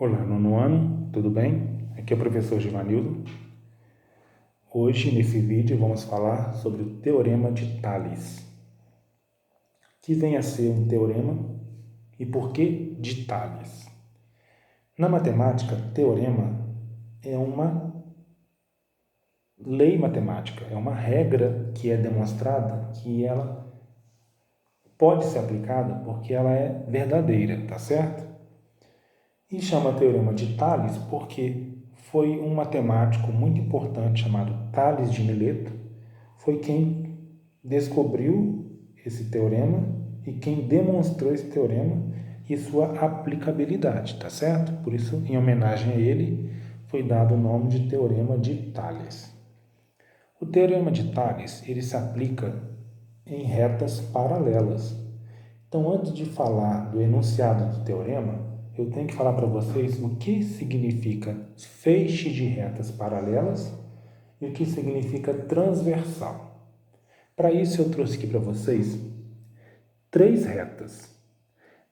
Olá, nono ano, tudo bem? Aqui é o professor Givanildo. Hoje, nesse vídeo, vamos falar sobre o Teorema de Tales. Que vem a ser um teorema e por que de Tales? Na matemática, teorema é uma lei matemática, é uma regra que é demonstrada que ela pode ser aplicada porque ela é verdadeira, tá certo? E chama Teorema de Tales porque foi um matemático muito importante chamado Tales de Mileto, foi quem descobriu esse teorema e quem demonstrou esse teorema e sua aplicabilidade, tá certo? Por isso, em homenagem a ele, foi dado o nome de Teorema de Tales. O Teorema de Tales, ele se aplica em retas paralelas. Então, antes de falar do enunciado do teorema, eu tenho que falar para vocês o que significa feixe de retas paralelas e o que significa transversal. Para isso, eu trouxe aqui para vocês 3 retas.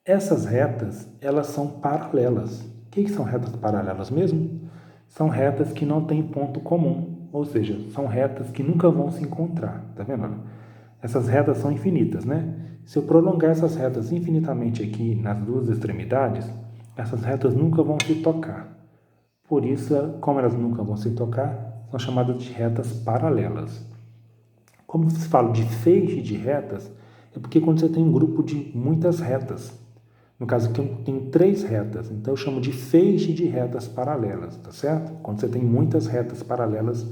Essas retas, elas são paralelas. O que são retas paralelas mesmo? São retas que não têm ponto comum, ou seja, são retas que nunca vão se encontrar. Tá vendo? Essas retas são infinitas, né? Se eu prolongar essas retas infinitamente aqui nas duas extremidades, essas retas nunca vão se tocar. Por isso, como elas nunca vão se tocar, são chamadas de retas paralelas. Como se fala de feixe de retas, é porque quando você tem um grupo de muitas retas, no caso aqui eu tenho 3 retas, então eu chamo de feixe de retas paralelas, tá certo? Quando você tem muitas retas paralelas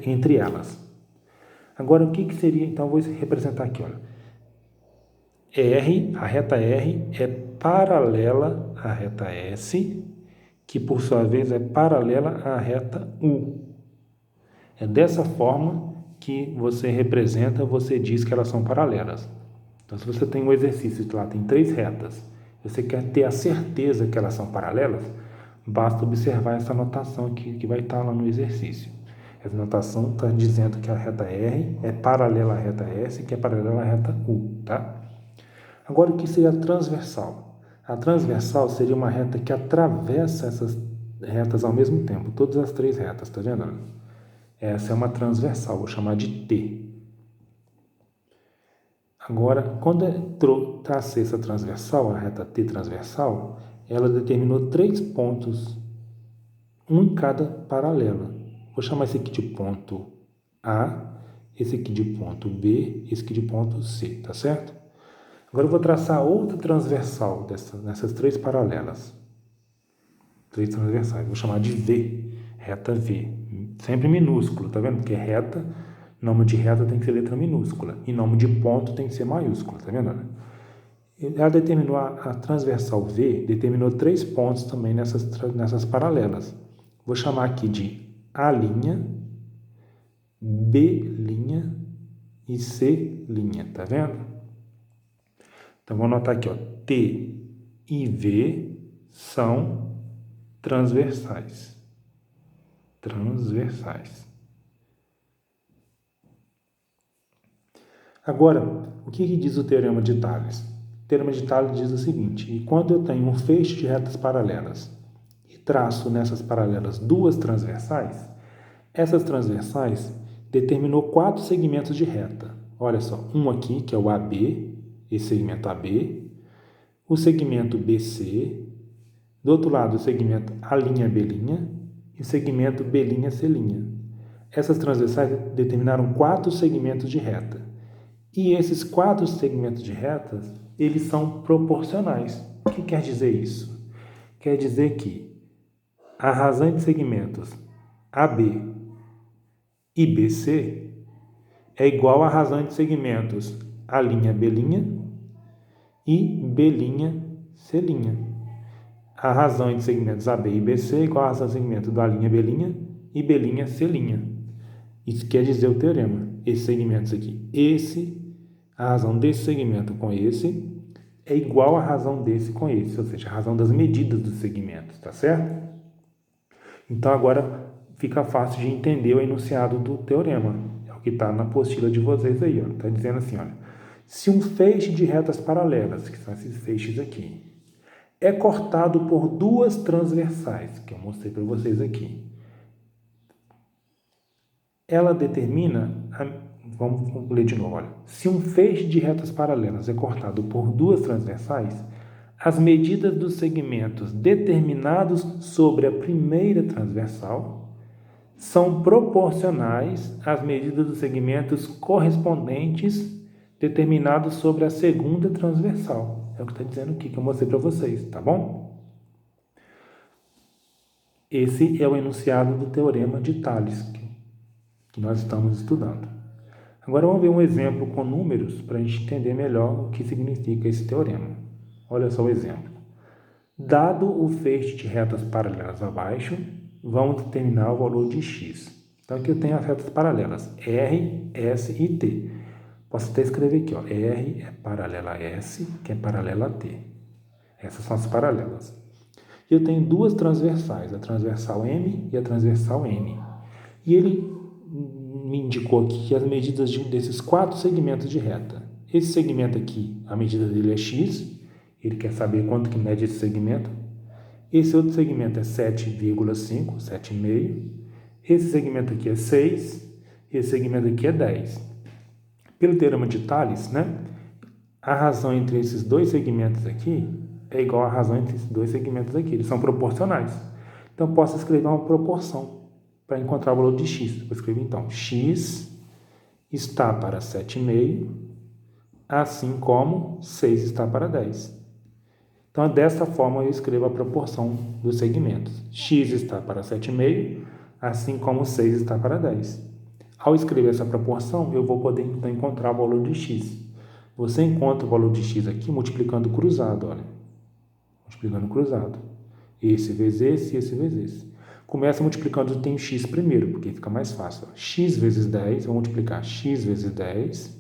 entre elas. Agora, o que seria, então eu vou representar aqui, olha. R, a reta R é paralela à reta S, que por sua vez é paralela à reta U. É dessa forma que você representa, você diz que elas são paralelas. Então, se você tem um exercício que lá tem 3 retas, você quer ter a certeza que elas são paralelas, basta observar essa notação aqui que vai estar lá no exercício. Essa notação está dizendo que a reta R é paralela à reta S, que é paralela à reta U, tá? Agora, o que seria a transversal? A transversal seria uma reta que atravessa essas retas ao mesmo tempo, todas as 3 retas, tá vendo? Essa é uma transversal, vou chamar de T. Agora, quando eu tracei essa transversal, a reta T transversal, ela determinou 3 pontos, um em cada paralela. Vou chamar esse aqui de ponto A, esse aqui de ponto B, esse aqui de ponto C, tá certo? Agora eu vou traçar outra transversal nessas 3 paralelas. 3 transversais. Vou chamar de V, reta V. Sempre minúsculo, tá vendo? Porque reta, nome de reta tem que ser letra minúscula. E nome de ponto tem que ser maiúsculo, tá vendo? Ela determinou a transversal V, determinou 3 pontos também nessas paralelas. Vou chamar aqui de A', B' e C', tá vendo? Então, vou anotar aqui, ó, T e V são transversais. Transversais. Agora, o que diz o Teorema de Tales? O Teorema de Tales diz o seguinte: e quando eu tenho um feixe de retas paralelas e traço nessas paralelas 2 transversais, essas transversais determinou 4 segmentos de reta. Olha só, um aqui, que é o AB, esse segmento AB, o segmento BC, do outro lado o segmento A'B' e o segmento B'C'. Essas transversais determinaram 4 segmentos de reta. E esses 4 segmentos de retas, eles são proporcionais. O que quer dizer isso? Quer dizer que a razão de segmentos AB e BC é igual à razão de segmentos A'B' e B'C'. A razão de segmentos AB e BC é igual à razão de segmento do A'B' e B'C'. Isso quer dizer o teorema. Esses segmentos aqui, a razão desse segmento com esse é igual à razão desse com esse, ou seja, a razão das medidas dos segmentos, tá certo? Então, agora fica fácil de entender o enunciado do teorema. É o que está na apostila de vocês aí, ó. Está dizendo assim, olha, se um feixe de retas paralelas, que são esses feixes aqui, é cortado por duas transversais, que eu mostrei para vocês aqui. Ela determina, vamos ler de novo, olha. Se um feixe de retas paralelas é cortado por duas transversais, as medidas dos segmentos determinados sobre a primeira transversal são proporcionais às medidas dos segmentos correspondentes determinados sobre a segunda transversal. É o que está dizendo aqui, que eu mostrei para vocês, tá bom? Esse é o enunciado do teorema de Tales, que nós estamos estudando. Agora vamos ver um exemplo com números para a gente entender melhor o que significa esse teorema. Olha só o exemplo. Dado o feixe de retas paralelas abaixo, vamos determinar o valor de x. Então aqui eu tenho as retas paralelas R, S e T. Posso até escrever aqui, ó, R é paralela a S, que é paralela a T. Essas são as paralelas. E eu tenho duas transversais, a transversal M e a transversal N. E ele me indicou aqui as medidas desses 4 segmentos de reta. Esse segmento aqui, a medida dele é x, ele quer saber quanto que mede esse segmento. Esse outro segmento é 7,5, 7,5. Esse segmento aqui é 6, esse segmento aqui é 10. Pelo teorema de Tales, né, a razão entre esses dois segmentos aqui é igual à razão entre esses dois segmentos aqui. Eles são proporcionais. Então, eu posso escrever uma proporção para encontrar o valor de x. Vou escrever então, x está para 7,5, assim como 6 está para 10. Então, dessa forma, eu escrevo a proporção dos segmentos. X está para 7,5, assim como 6 está para 10. Ao escrever essa proporção, eu vou poder então encontrar o valor de x. Você encontra o valor de x aqui multiplicando cruzado, olha. Multiplicando cruzado. Esse vezes esse vezes esse. Começa multiplicando, eu tenho x primeiro, porque fica mais fácil. X vezes 10, vou multiplicar x vezes 10,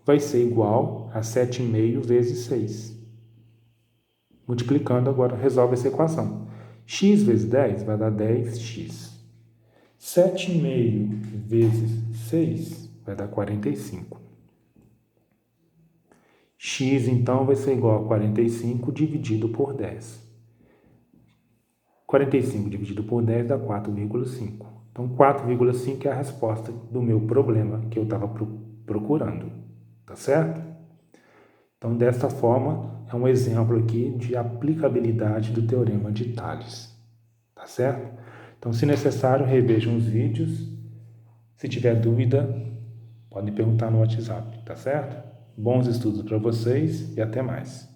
vai ser igual a 7,5 vezes 6. Multiplicando agora, resolve essa equação. X vezes 10 vai dar 10x. 7,5 vezes 6 vai dar 45. X, então, vai ser igual a 45 dividido por 10. 45 dividido por 10 dá 4,5. Então, 4,5 é a resposta do meu problema que eu estava procurando. Tá certo? Então, dessa forma, é um exemplo aqui de aplicabilidade do teorema de Tales. Tá certo? Então, se necessário, revejam os vídeos. Se tiver dúvida, pode perguntar no WhatsApp. Tá certo? Bons estudos para vocês e até mais.